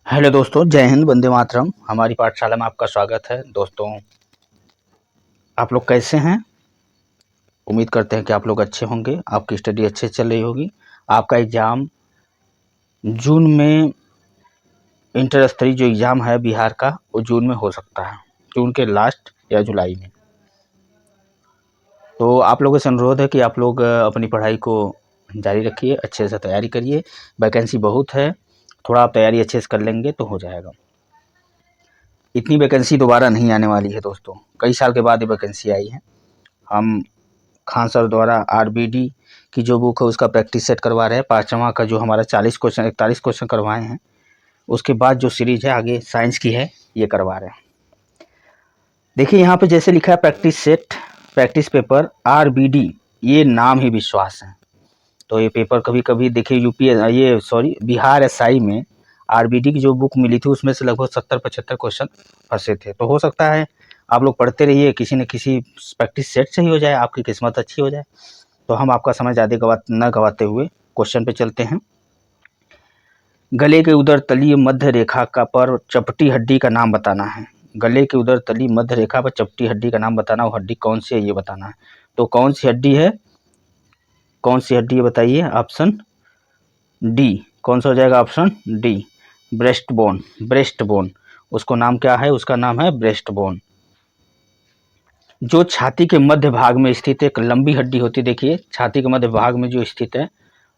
Hello दोस्तों, जय हिंद, वंदे मातरम। हमारी पाठशाला में आपका स्वागत है। दोस्तों, आप लोग कैसे हैं? उम्मीद करते हैं कि आप लोग अच्छे होंगे, आपकी स्टडी अच्छे चल रही होगी। आपका एग्ज़ाम जून में, इंटर स्तरीय जो एग्ज़ाम है बिहार का, वो जून में हो सकता है, जून के लास्ट या जुलाई में। तो आप लोगों से अनुरोध है कि आप लोग अपनी पढ़ाई को जारी रखिए, अच्छे से तैयारी करिए। वैकेंसी बहुत है, थोड़ा आप तैयारी अच्छे से कर लेंगे तो हो जाएगा। इतनी वैकेंसी दोबारा नहीं आने वाली है दोस्तों, कई साल के बाद ये वैकेंसी आई है। हम खान सर द्वारा आरबीडी की जो बुक है उसका प्रैक्टिस सेट करवा रहे हैं। पाँचवा का जो हमारा 40 क्वेश्चन 41 क्वेश्चन करवाए हैं, उसके बाद जो सीरीज है आगे साइंस की है ये करवा रहे हैं। देखिए यहाँ पे जैसे लिखा है practice set, practice paper RBD, ये नाम ही विश्वास है। तो ये पेपर कभी कभी देखिए बिहार एसआई में आरबीडी की जो बुक मिली थी उसमें से लगभग 70-75 क्वेश्चन फंसे थे। तो हो सकता है आप लोग पढ़ते रहिए, किसी न किसी प्रैक्टिस सेट से ही हो जाए, आपकी किस्मत अच्छी हो जाए। तो हम आपका समय ज़्यादा न गवाते हुए क्वेश्चन पे चलते हैं। गले के उधर तली मध्य रेखा का पर चपटी हड्डी का नाम बताना है। गले के उधर तली मध्य रेखा पर चपटी हड्डी का नाम बताना, वो हड्डी कौन सी है ये बताना है। तो कौन सी हड्डी है, कौन सी हड्डी है बताइए? Option D. कौन सा हो जाएगा? Option D, breast bone. Breast bone, उसको नाम क्या है? उसका नाम है ब्रेस्ट बोन। जो छाती के मध्य भाग में स्थित एक लंबी हड्डी होती है, देखिए छाती के मध्य भाग में जो स्थित है,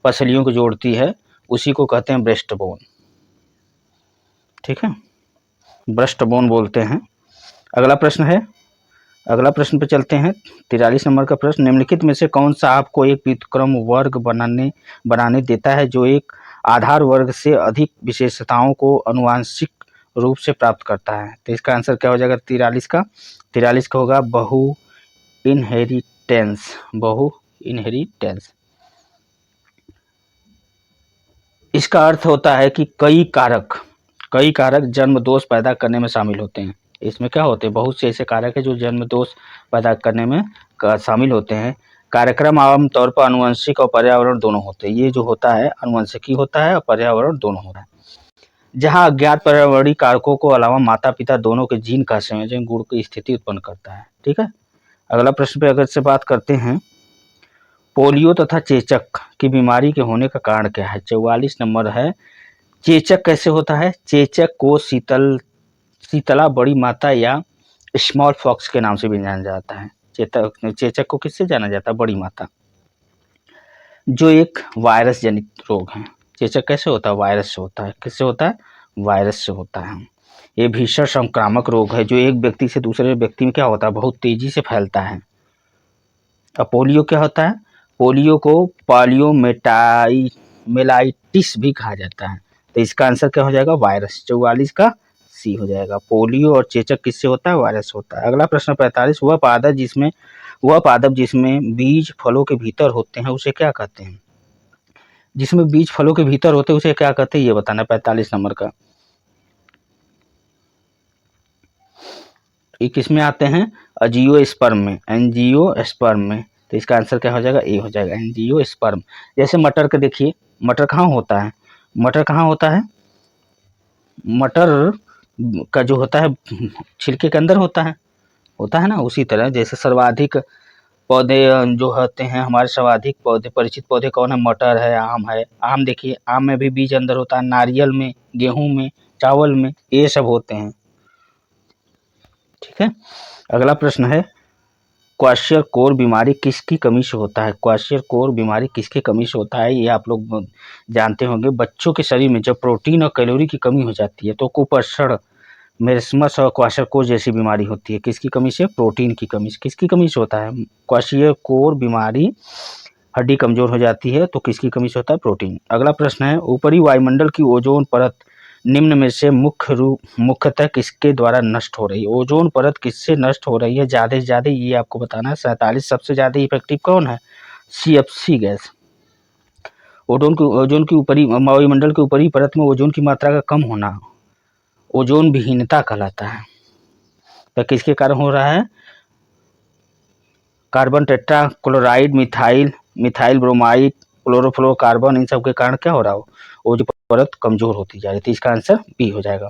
पसलियों को जोड़ती है, उसी को कहते हैं ब्रेस्ट बोन। ठीक है, ब्रेस्ट बोन बोलते हैं। अगला प्रश्न है, अगला प्रश्न पे चलते हैं। 43 नंबर का प्रश्न, निम्नलिखित में से कौन सा आपको एक व्युत्क्रम वर्ग बनाने देता है जो एक आधार वर्ग से अधिक विशेषताओं को आनुवंशिक रूप से प्राप्त करता है? तो इसका आंसर क्या हो जाएगा 43 का? 43 का होगा बहु इनहेरिटेंस। बहु इनहेरिटेंस, इसका अर्थ होता है कि कई कारक जन्म दोष पैदा करने में शामिल होते हैं। इसमें क्या होते हैं? बहुत से ऐसे कारक है जो जन्म दोष पैदा करने में शामिल होते हैं। कार्यक्रम आमतौर पर आनुवंशिक और पर्यावरण दोनों होते हैं। ये जो होता है आनुवंशिकी होता है और पर्यावरण दोनों होता है। जहाँ अज्ञात पर्यावरणीय कारकों को अलावा माता पिता दोनों के जीन का संयोजन गुण की स्थिति उत्पन्न करता है। ठीक है, अगला प्रश्न पे अगर से बात करते हैं, पोलियो तथा चेचक की बीमारी के होने का कारण क्या है? 44 नंबर है। चेचक कैसे होता है? चेचक को शीतला बड़ी माता या स्मॉल फॉक्स के नाम से भी जाना जाता है। चेचक को किससे जाना जाता है? बड़ी माता, जो एक वायरस जनित रोग है। चेचक कैसे होता है? वायरस से होता है। किससे होता है? वायरस से होता है। ये भीषण संक्रामक रोग है जो एक व्यक्ति से दूसरे व्यक्ति में क्या होता है? बहुत तेजी से फैलता है। अब पोलियो क्या होता है? पोलियो को मेलाइटिस भी कहा जाता है। तो इसका आंसर क्या हो जाएगा? वायरस। 44 का सी हो जाएगा। पोलियो और चेचक किससे होता है? वायरस होता है। अगला प्रश्न 45, वह पादप जिसमें बीज फलों के भीतर होते हैं उसे क्या कहते हैं? जिसमें बीज फलों के भीतर होते हैं उसे क्या कहते हैं ये बताना है 45 नंबर का। ये किस में आते हैं? एंजियोस्पर्म में, एंजियोस्पर्म में। तो इसका आंसर क्या हो जाएगा? ए हो जाएगा, एंजियोस्पर्म। जैसे मटर का देखिए, मटर कहाँ होता है? मटर कहाँ होता है? मटर का जो होता है छिलके के अंदर होता है ना। उसी तरह जैसे सर्वाधिक पौधे जो होते हैं हमारे, सर्वाधिक पौधे परिचित पौधे कौन है? मटर है, आम है। आम देखिए, आम में भी बीज अंदर होता है। नारियल में, गेहूं में, चावल में, ये सब होते हैं। ठीक है, अगला प्रश्न है, क्वाशियरकोर बीमारी किसकी कमी से होता है? क्वाशियरकोर बीमारी किसकी कमी से होता है? ये आप लोग जानते होंगे। बच्चों के शरीर में जब प्रोटीन और कैलोरी की कमी हो जाती है तो कुपोषण, मेरस्मस और क्वाशियरकोर जैसी बीमारी होती है। किसकी कमी से? प्रोटीन की कमी से। किसकी कमी से होता है? क्वाशियरकोर बीमारी, हड्डी कमजोर हो जाती है तो किसकी कमी से होता है? प्रोटीन। अगला प्रश्न है, ऊपरी वायुमंडल की ओजोन परत निम्न में से मुख्यतः किसके द्वारा नष्ट हो रही है? ओजोन परत किससे नष्ट हो रही है ज़्यादा से ज़्यादा, ये आपको बताना है। 47 सबसे ज़्यादा इफेक्टिव कौन है? CFC gas. ओजोन की ऊपरी वायुमंडल के ऊपरी परत में ओजोन की मात्रा का कम होना ओजोन विहीनता कहलाता है। तो किसके कारण हो रहा है? Carbon tetrachloride, methyl bromide, chlorofluorocarbon, इन सब के कारण क्या हो रहा हो? ओजोन परत कमजोर होती जा रही थी। इसका आंसर बी हो जाएगा।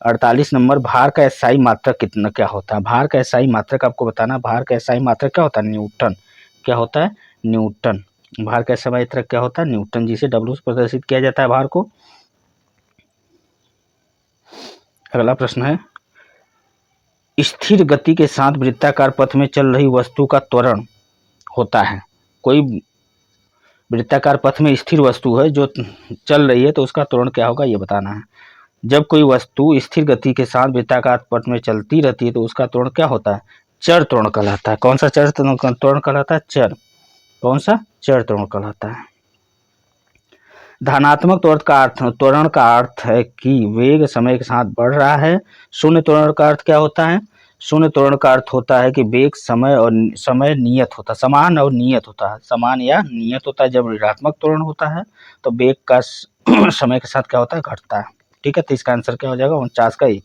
48 नंबर, भार का एसआई मात्रक कितना क्या होता है? भार का एसआई मात्रक आपको बताना। भार का एसआई मात्रक क्या होता है? न्यूटन। क्या होता है? न्यूटन। भार का एसआई मात्रक क्या होता है? न्यूटन, जिसे डब्ल्यू से प्रदर्शित किया जाता है भार को। अगला प्रश्न है, स्थिर गति के साथ वृत्ताकार पथ में चल रही वस्तु का त्वरण होता है। कोई वृत्ताकार पथ में स्थिर वस्तु है जो चल रही है तो उसका त्वरण क्या होगा, ये बताना है। जब कोई वस्तु स्थिर गति के साथ वृत्ताकार पथ में चलती रहती है तो उसका त्वरण क्या होता है? चर त्वरण कहलाता है। कौन सा चर त्वरण कहलाता है? चर। कौन सा? चर त्वरण कहलाता है। धनात्मक त्वरण का अर्थ है कि वेग समय के साथ बढ़ रहा है। शून्य त्वरण का अर्थ क्या होता है? शून्य त्वरण का अर्थ होता है कि वेग समय नियत होता है, समान और नियत होता है, समान या नियत होता है। जब ऋणात्मक त्वरण होता है तो वेग का समय के साथ क्या होता है? घटता है। ठीक है, तो इसका आंसर क्या हो जाएगा? 49 का 1।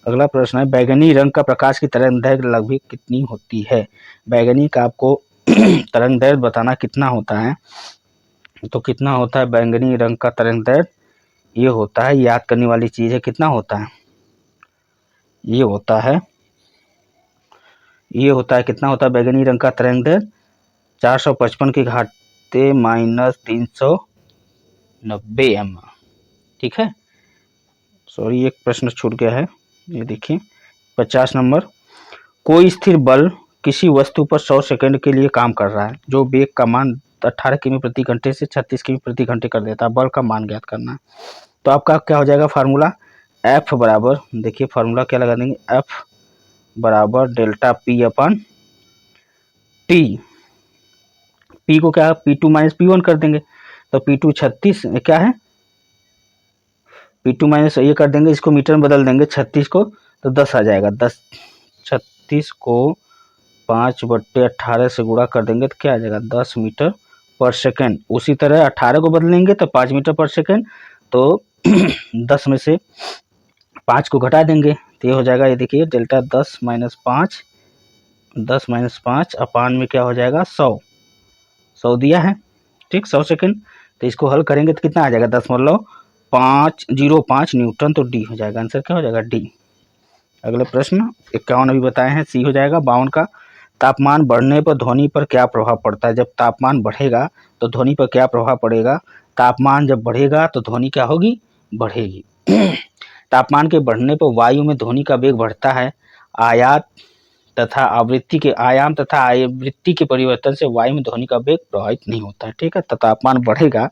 अगला प्रश्न है, बैगनी रंग का प्रकाश की तरंगदैर्घ्य लगभग कितनी होती है? बैगनी का आपको तरंगदैर्घ्य बताना कितना होता है। तो कितना होता है बैंगनी रंग का तरंगदैर्घ्य? ये होता है, याद करने वाली चीज है, कितना होता है? ये होता है कितना होता है बैंगनी रंग का तरंगदैर्घ्य? 455 के घाते -390 एम। ठीक है, सॉरी एक प्रश्न छूट गया है, ये देखिए 50 नंबर, कोई स्थिर बल किसी वस्तु पर 100 सेकंड के लिए काम कर रहा है जो वेग का मान 18 किमी प्रति घंटे से 36 किमी प्रति घंटे कर देता है। बल का मान ज्ञात करना है। तो आपका क्या हो जाएगा फार्मूला? F बराबर, देखिए फार्मूला क्या लगा देंगे, F बराबर डेल्टा P अपन T। P को क्या P2 माइनस P1 कर देंगे, तो P2 36 क्या है, P2 माइनस ये कर देंगे, इसको मीटर में बदल देंगे 36 को, तो 10 आ जाएगा। 10 36 को 5/18 से गुणा कर देंगे तो क्या आ जाएगा? 10 मीटर पर सेकेंड। उसी तरह 18 को बदलेंगे तो 5 मीटर पर सेकेंड, तो 10 में से 5 को घटा देंगे तो ये हो जाएगा, ये देखिए डेल्टा 10 माइनस 5 अपान में क्या हो जाएगा? 100 दिया है। ठीक, 100 सेकेंड। तो इसको हल करेंगे तो कितना आ जाएगा? 10.505 न्यूटन। तो डी हो जाएगा, आंसर क्या हो जाएगा? डी। अगले प्रश्न 51 अभी बताए हैं, सी हो जाएगा। 52 का, तापमान बढ़ने पर ध्वनि पर क्या प्रभाव पड़ता है? जब तापमान बढ़ेगा तो ध्वनि पर क्या प्रभाव पड़ेगा? तापमान जब बढ़ेगा तो ध्वनि क्या होगी? बढ़ेगी। तापमान के बढ़ने पर वायु में ध्वनि का वेग बढ़ता है। आयात तथा आवृत्ति के आयाम तथा आवृत्ति के परिवर्तन से वायु में ध्वनि का वेग प्रभावित नहीं होता है। ठीक है, तो तापमान बढ़ेगा,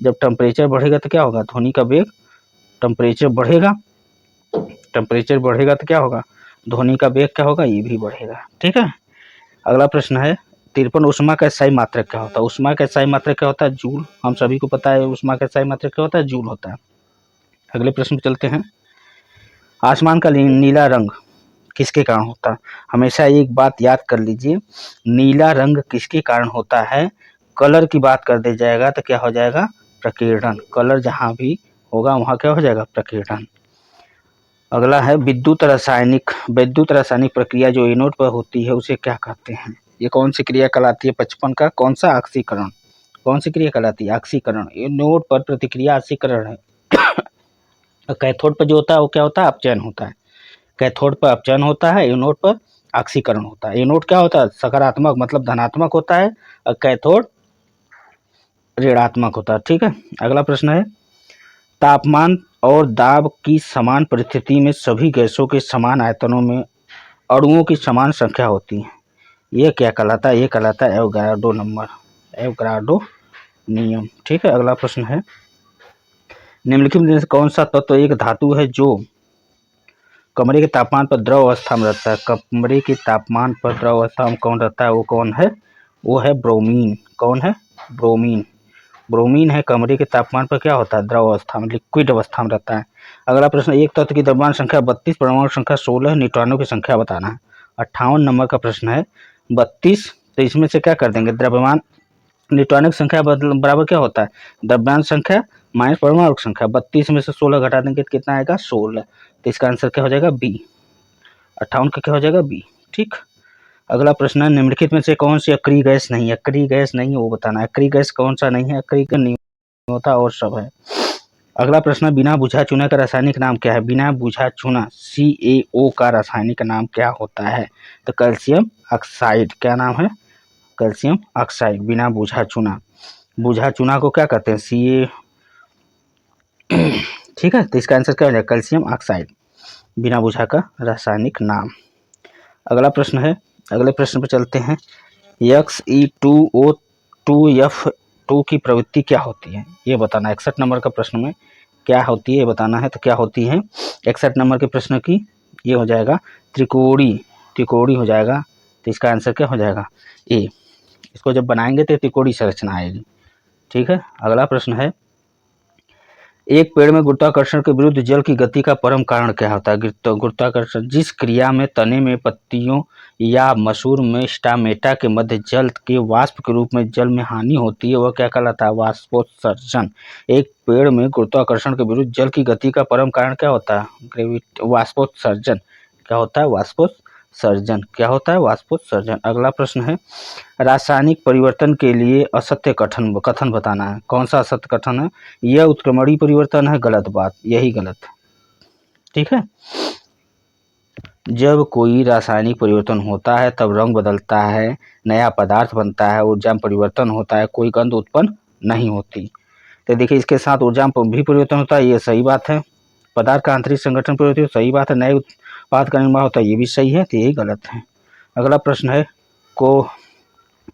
जब टेम्परेचर बढ़ेगा तो क्या होगा? ध्वनि का वेग, टेम्परेचर बढ़ेगा तो क्या होगा? ध्वनि का वेग क्या होगा? ये भी बढ़ेगा। ठीक है, अगला प्रश्न है 53, ऊष्मा का एसआई मात्रक क्या होता है? ऊष्मा का एसआई मात्रक क्या होता है? जूल। हम सभी को पता है ऊष्मा का एसआई मात्रक क्या होता है? जूल होता है। अगले प्रश्न पे चलते हैं, आसमान का नीला रंग किसके कारण होता है? हमेशा एक बात याद कर लीजिए, नीला रंग किसके कारण होता है? कलर की बात कर दे जाएगा तो क्या हो जाएगा? प्रकीर्णन। कलर जहाँ भी होगा वहाँ क्या हो जाएगा? प्रकीर्णन। अगला है विद्युत रासायनिक प्रक्रिया जो एनोड पर होती है उसे क्या कहते हैं? ये कौन सी क्रिया कहलाती है? 55 का, कौन सा? ऑक्सीकरण। कौन सी क्रिया कहलाती है? ऑक्सीकरण। एनोड पर प्रतिक्रिया ऑक्सीकरण है। कैथोड पर जो होता है वो क्या होता है? अपचयन होता है। कैथोड पर अपचयन होता है, एनोड पर ऑक्सीकरण होता है। एनोड क्या होता है? सकारात्मक मतलब धनात्मक होता है, और कैथोड ऋणात्मक होता है। ठीक है, अगला प्रश्न है, तापमान और दाब की समान परिस्थिति में सभी गैसों के समान आयतनों में अणुओं की समान संख्या होती है। ये क्या कहलाता है? ये कहलाता है एवोगाड्रो नंबर, एवोगाड्रो नियम। ठीक है, अगला प्रश्न है, निम्नलिखित में से कौन सा तत्व एक धातु है जो कमरे के तापमान पर द्रव अवस्था में रहता है? कमरे के तापमान पर द्रव अवस्था में कौन रहता है? वो कौन है? वो है ब्रोमीन। कौन है? ब्रोमीन। ब्रोमीन है, कमरे के तापमान पर क्या होता है? द्रव अवस्था में, लिक्विड अवस्था में रहता है। अगला प्रश्न, एक तत्व की द्रव्यमान संख्या 32, परमाणु संख्या 16, न्यूट्रॉनों की संख्या बताना है। 58 नंबर का प्रश्न है। 32, तो इसमें से क्या कर देंगे? द्रव्यमान, न्यूट्रॉनिक संख्या बराबर क्या होता है? द्रव्यमान संख्या माइनस परमाणु संख्या। 32 में से 16 घटा देंगे तो कितना आएगा? 16। तो इसका आंसर क्या हो जाएगा? बी। 58 का क्या हो जाएगा? बी। ठीक, अगला प्रश्न है, निम्नलिखित में से कौन सी अक्रिय गैस नहीं है? अक्रिय गैस नहीं है वो बताना है। अक्रिय गैस कौन सा नहीं है? अक्रिय नहीं होता और सब है। अगला प्रश्न, बिना बुझा चुना का रासायनिक नाम क्या है? बिना बुझा चुना CaO का रासायनिक नाम क्या होता है? तो कैल्शियम ऑक्साइड। क्या नाम है? Calcium oxide. बिना बुझा चुना, बुझा चुना को क्या कहते हैं? Ca। ठीक है, तो इसका आंसर क्या हो जाएगा? कैल्शियम ऑक्साइड, बिना बुझा का रासायनिक नाम। अगला प्रश्न है, अगले प्रश्न पर चलते हैं। Xe2O2F2 की प्रवृत्ति क्या होती है? ये बताना। 61 नंबर का प्रश्न में क्या होती है ये बताना है। तो क्या होती है 61 नंबर के प्रश्न की? ये हो जाएगा त्रिकोणी, त्रिकोणी हो जाएगा। तो इसका आंसर क्या हो जाएगा? ए। इसको जब बनाएंगे तो त्रिकोणी संरचना आएगी। ठीक है, अगला प्रश्न है, एक पेड़ में गुरुत्वाकर्षण के विरुद्ध जल की गति का परम कारण क्या होता है? गुरुत्वाकर्षण, जिस क्रिया में तने में पत्तियों या मसूर में स्टामेटा के मध्य जल के वाष्प के रूप में जल में हानि होती है वह क्या कहलाता है? वाष्पोत्सर्जन। एक पेड़ में गुरुत्वाकर्षण के विरुद्ध जल की गति का परम कारण क्या होता है? वाष्पोत्सर्जन। क्या होता है? वाष्पोत्सर्जन। क्या होता है? वाष्पोत्सर्जन। अगला प्रश्न है, रासायनिक परिवर्तन के लिए असत्य कथन बताना है। कौन सा असत्य कथन है? यह उत्क्रमणीय परिवर्तन है। गलत बात, यही गलत है। ठीक है, जब कोई रासायनिक परिवर्तन होता है तब रंग बदलता है, नया पदार्थ बनता है, ऊर्जा में परिवर्तन होता है, कोई गंध उत्पन्न नहीं होती। तो देखिए इसके साथ ऊर्जा में भी परिवर्तन होता है, ये सही बात है। पदार्थ का आंतरिक संगठन परिवर्तन, सही बात है। नए उत्पाद का निर्माण होता है, ये भी सही है। तो यही गलत है। अगला प्रश्न है, को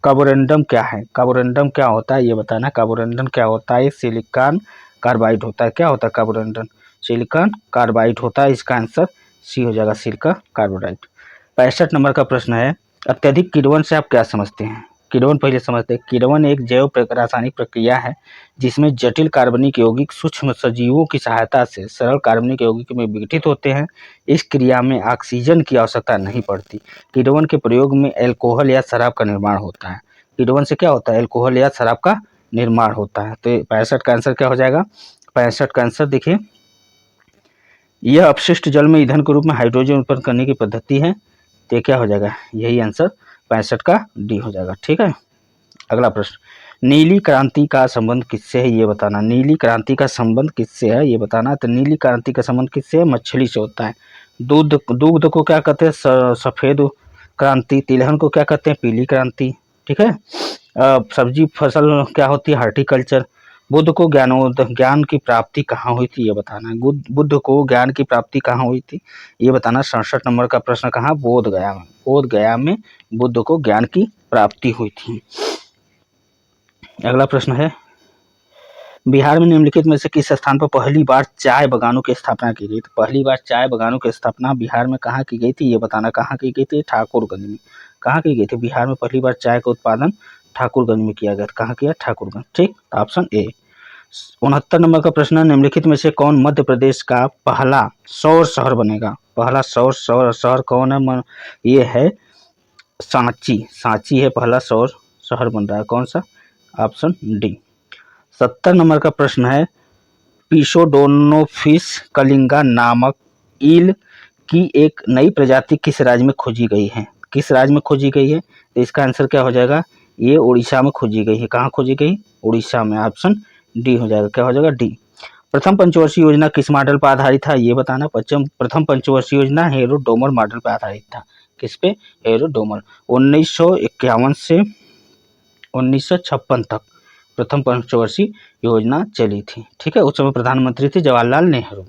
कार्बोरेंडम क्या है? कार्बोरेंडम क्या होता है ये बताना। कार्बोरेंडम क्या होता है? सिलिकॉन कार्बाइड होता है। क्या होता है कार्बोरेंडम? सिलिकॉन कार्बाइड होता है। इसका आंसर सी हो जाएगा, सिलिका कार्बाइड। 65 नंबर का प्रश्न है, अत्यधिक किण्वन से आप क्या समझते हैं? किण्वन पहले समझते हैं। किण्वन एक जैव रासायनिक प्रक्रिया है जिसमें जटिल कार्बनिक यौगिक सूक्ष्म सजीवों की सहायता से सरल कार्बनिक यौगिक में विघटित होते हैं। इस क्रिया में ऑक्सीजन की आवश्यकता नहीं पड़ती। किण्वन के प्रयोग में अल्कोहल या शराब का निर्माण होता है। किण्वन से क्या होता है? अल्कोहल या शराब का निर्माण होता है। तो 65 का आंसर क्या हो जाएगा? 65 का आंसर देखिए, यह अपशिष्ट जल में ईंधन के रूप में हाइड्रोजन उत्पन्न करने की पद्धति है। तो क्या हो जाएगा? यही आंसर 65 का डी हो जाएगा। ठीक है, अगला प्रश्न, नीली क्रांति का संबंध किससे है ये बताना। नीली क्रांति का संबंध किससे है ये बताना। तो नीली क्रांति का संबंध किससे है? मछली से होता है। दूध को क्या कहते हैं? सफेद क्रांति। तिलहन को क्या कहते हैं? पीली क्रांति। ठीक है, सब्जी फसल क्या होती है? हार्टिकल्चर। बुद्ध को ज्ञान की प्राप्ति कहाँ हुई थी ये बताना है। बुद्ध को ज्ञान की प्राप्ति कहाँ हुई थी ये बताना। 67 नंबर का प्रश्न कहाँ? बोध गया में। बोध गया में बुद्ध को ज्ञान की प्राप्ति हुई थी। अगला प्रश्न है, बिहार में निम्नलिखित में से किस स्थान पर पहली बार चाय बागानों की स्थापना की गई? तो पहली बार चाय बागानों की स्थापना बिहार में कहाँ की गई थी ये बताना। कहाँ की गई थी? ठाकुरगंज में। कहाँ की गई थी? बिहार में पहली बार चाय का उत्पादन ठाकुरगंज में किया गया। कहाँ किया? ठाकुरगंज। ठीक, ऑप्शन ए। 69 नंबर का प्रश्न, निम्नलिखित में से कौन मध्य प्रदेश का पहला सौर शहर बनेगा? पहला सौर शहर कौन है? ये है सांची। सांची है पहला सौर शहर बन रहा है। कौन सा? Option D. 70 नंबर का प्रश्न है, पिसोडोनोफिस कलिंगा नामक ईल की एक नई प्रजाति किस राज्य में खोजी गई है? किस राज्य में खोजी गई है? तो इसका आंसर क्या हो जाएगा? ये उड़ीसा में खोजी गई है। कहाँ खोजी गई? उड़ीसा में। ऑप्शन डी हो जाएगा। क्या हो जाएगा? डी। प्रथम पंचवर्षीय योजना किस मॉडल पर आधारित था ये बताना। प्रथम पंचवर्षीय योजना हेरोडोमल मॉडल पर आधारित था। किस पे? हेरोडोमल। 1951 से 1956 तक प्रथम पंचवर्षीय योजना चली थी। ठीक है, उस समय प्रधानमंत्री थे जवाहरलाल नेहरू।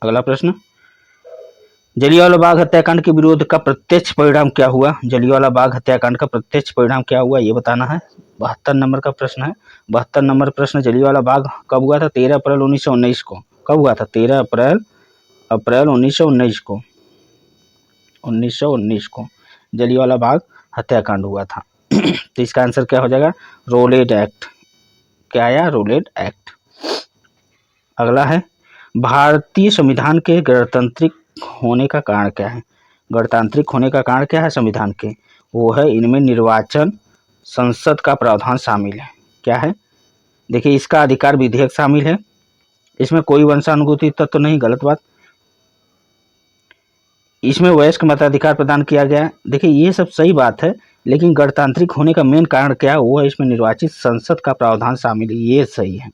अगला प्रश्न, जलियांवाला बाग हत्याकांड के विरोध का प्रत्यक्ष परिणाम क्या हुआ? जलियांवाला बाग हत्याकांड का प्रत्यक्ष परिणाम क्या हुआ ये बताना है। 72 नंबर का प्रश्न है। 72 नंबर प्रश्न, जलियांवाला बाग कब हुआ था? 13 अप्रैल 1919 को। कब हुआ था? 13 अप्रैल 1919 को। 1919 को जलियांवाला बाग हत्याकांड हुआ था। तो इसका आंसर क्या हो जाएगा? Rowlatt Act. क्या आया? Rowlatt Act. अगला है, भारतीय संविधान के गणतांत्रिक होने का कारण क्या है? गणतांत्रिक होने का कारण क्या है संविधान के? वो है इनमें निर्वाचन संसद का प्रावधान शामिल है। क्या है? देखिए, इसका अधिकार विधेयक शामिल है। इसमें कोई वंशानुगति तत्व नहीं। गलत बात। इसमें वयस्क मताधिकार प्रदान किया गया है। देखिए, ये सब सही बात है, लेकिन गणतांत्रिक होने का मेन कारण क्या है, वो है इसमें निर्वाचित संसद का प्रावधान शामिल है, ये सही है।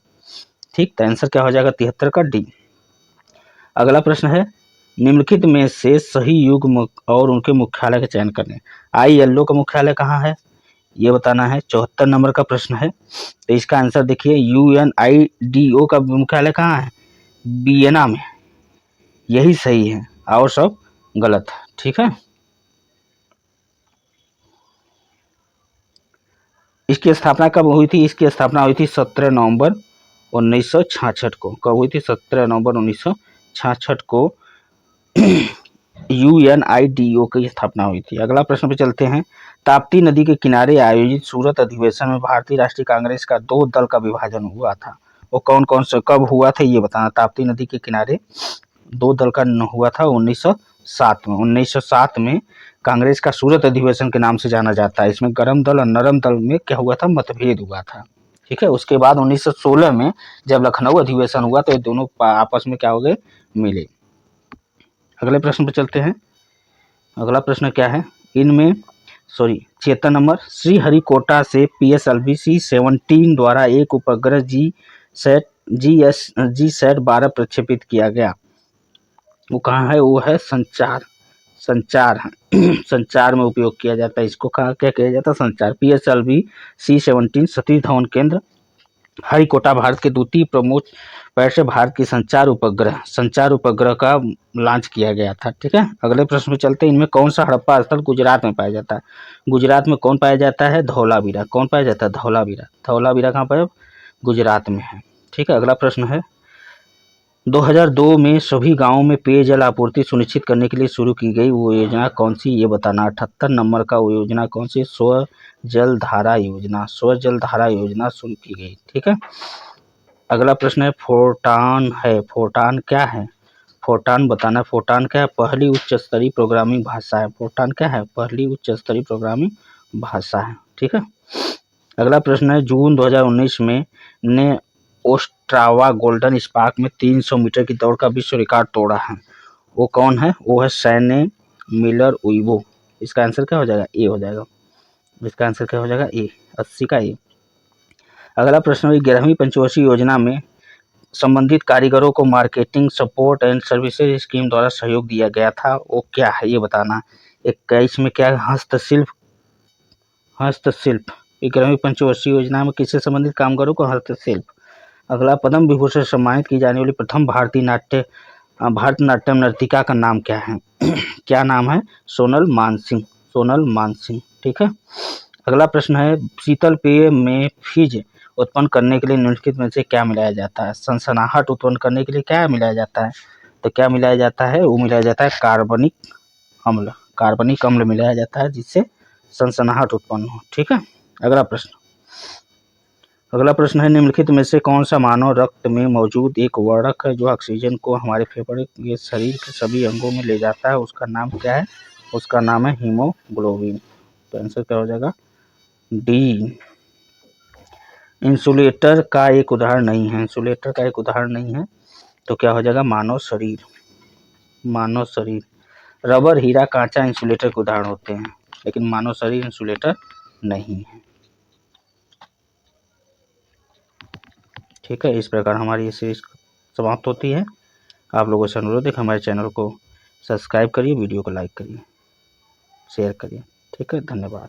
ठीक, तो आंसर क्या हो जाएगा 73 का डी। अगला प्रश्न है निम्नलिखित में से सही युग्म और उनके मुख्यालय का चयन करें। ILO का मुख्यालय कहाँ है, ये बताना है। 74 नंबर का प्रश्न है, तो इसका आंसर देखिए UNIDO का मुख्यालय कहाँ है, वियना में, यही सही है और सब गलत है। ठीक है, इसकी स्थापना कब हुई थी, इसकी स्थापना हुई थी 17 नवंबर 1966 को। कब हुई थी, 17 नवंबर 1966 को UNIDO की स्थापना हुई थी। अगला प्रश्न पे चलते हैं, ताप्ती नदी के किनारे आयोजित सूरत अधिवेशन में भारतीय राष्ट्रीय कांग्रेस का 2 दल का विभाजन हुआ था, वो कौन कौन से कब हुआ था ये बताना। ताप्ती नदी के किनारे 2 दल का हुआ था 1907 में। 1907 में कांग्रेस का सूरत अधिवेशन के नाम से जाना जाता है। इसमें गर्म दल और नरम दल में क्या हुआ था, मतभेद हुआ था। ठीक है, उसके बाद 1916 में जब लखनऊ अधिवेशन हुआ तो ये दोनों आपस में क्या हो गए, मिले। अगले प्रश्न पर चलते हैं। अगला प्रश्न क्या है, इनमें 76 नंबर, श्रीहरिकोटा से PSLV-C-17 द्वारा एक उपग्रह जी सैट 12 प्रक्षेपित किया गया, वो कहाँ है, वो है संचार संचार में उपयोग किया जाता है। इसको कहा क्या किया जाता है, संचार। PSLV-C-17 सतीश धवन केंद्र हरिकोटा भारत के द्वितीय प्रमुख पैर से भारत की संचार उपग्रह का लॉन्च किया गया था। ठीक है, अगले प्रश्न में चलते हैं। इनमें कौन सा हड़प्पा स्थल गुजरात में पाया जाता है, गुजरात में कौन पाया जाता है, धौलावीरा। कौन पाया जाता है, धौलावीरा कहाँ पर, गुजरात में है। ठीक है, अगला प्रश्न है 2002 में सभी गांवों में पेयजल आपूर्ति सुनिश्चित करने के लिए शुरू की गई वो योजना कौन सी, ये बताना। 78 नंबर का वो योजना कौन सी, स्वजल धारा योजना शुरू की गई। ठीक है, अगला प्रश्न है फोरटान क्या है, फोरटान बताना। फोरटान क्या है, पहली उच्च स्तरीय प्रोग्रामिंग भाषा है। फोरटान क्या है, पहली उच्च स्तरीय प्रोग्रामिंग भाषा है। ठीक है, अगला प्रश्न है जून 2019 में ने ओस्ट्रावा गोल्डन स्पार्क में 300 मीटर की दौड़ का विश्व रिकॉर्ड तोड़ा है, वो कौन है, वो है सैने मिलर उइबो। इसका आंसर क्या हो जाएगा, ए हो जाएगा। इसका आंसर क्या हो जाएगा, ए, 80 का ए। अगला प्रश्न है 11वीं पंचवर्षीय योजना में संबंधित कारीगरों को marketing support and services scheme द्वारा सहयोग दिया गया था, वो क्या है ये बताना। 21 में क्या है, हस्तशिल्प 11वीं पंचवर्षीय योजना में किससे संबंधित कामगारों को हस्तशिल्प। अगला पद्म विभूषण सम्मानित की जाने वाली प्रथम भारतनाट्यम नर्तिका का नाम क्या है क्या नाम है, सोनल मानसिंह। ठीक है, अगला प्रश्न है शीतल पेय में फिज उत्पन्न करने के लिए निम्नलिखित में से क्या मिलाया जाता है। सनसनाहट उत्पन्न करने के लिए क्या मिलाया जाता है, तो क्या मिलाया जाता है, वो मिलाया जाता है कार्बनिक अम्ल मिलाया जाता है, जिससे सनसनाहट उत्पन्न हो। ठीक है, अगला प्रश्न है निम्नलिखित में से कौन सा मानव रक्त में मौजूद एक वर्णक है जो ऑक्सीजन को हमारे फेफड़े के शरीर के सभी अंगों में ले जाता है, उसका नाम क्या है, उसका नाम है हीमोग्लोबिन। तो आंसर क्या हो जाएगा, डी। इंसुलेटर का एक उदाहरण नहीं है, तो क्या हो जाएगा, मानव शरीर। रबर, हीरा, कांचा इंसुलेटर के उदाहरण होते हैं, लेकिन मानव शरीर इंसुलेटर नहीं है। ठीक है, इस प्रकार हमारी ये सीरीज समाप्त होती है। आप लोगों से अनुरोध है कि हमारे चैनल को सब्सक्राइब करिए, वीडियो को लाइक करिए, शेयर करिए। ठीक है, धन्यवाद।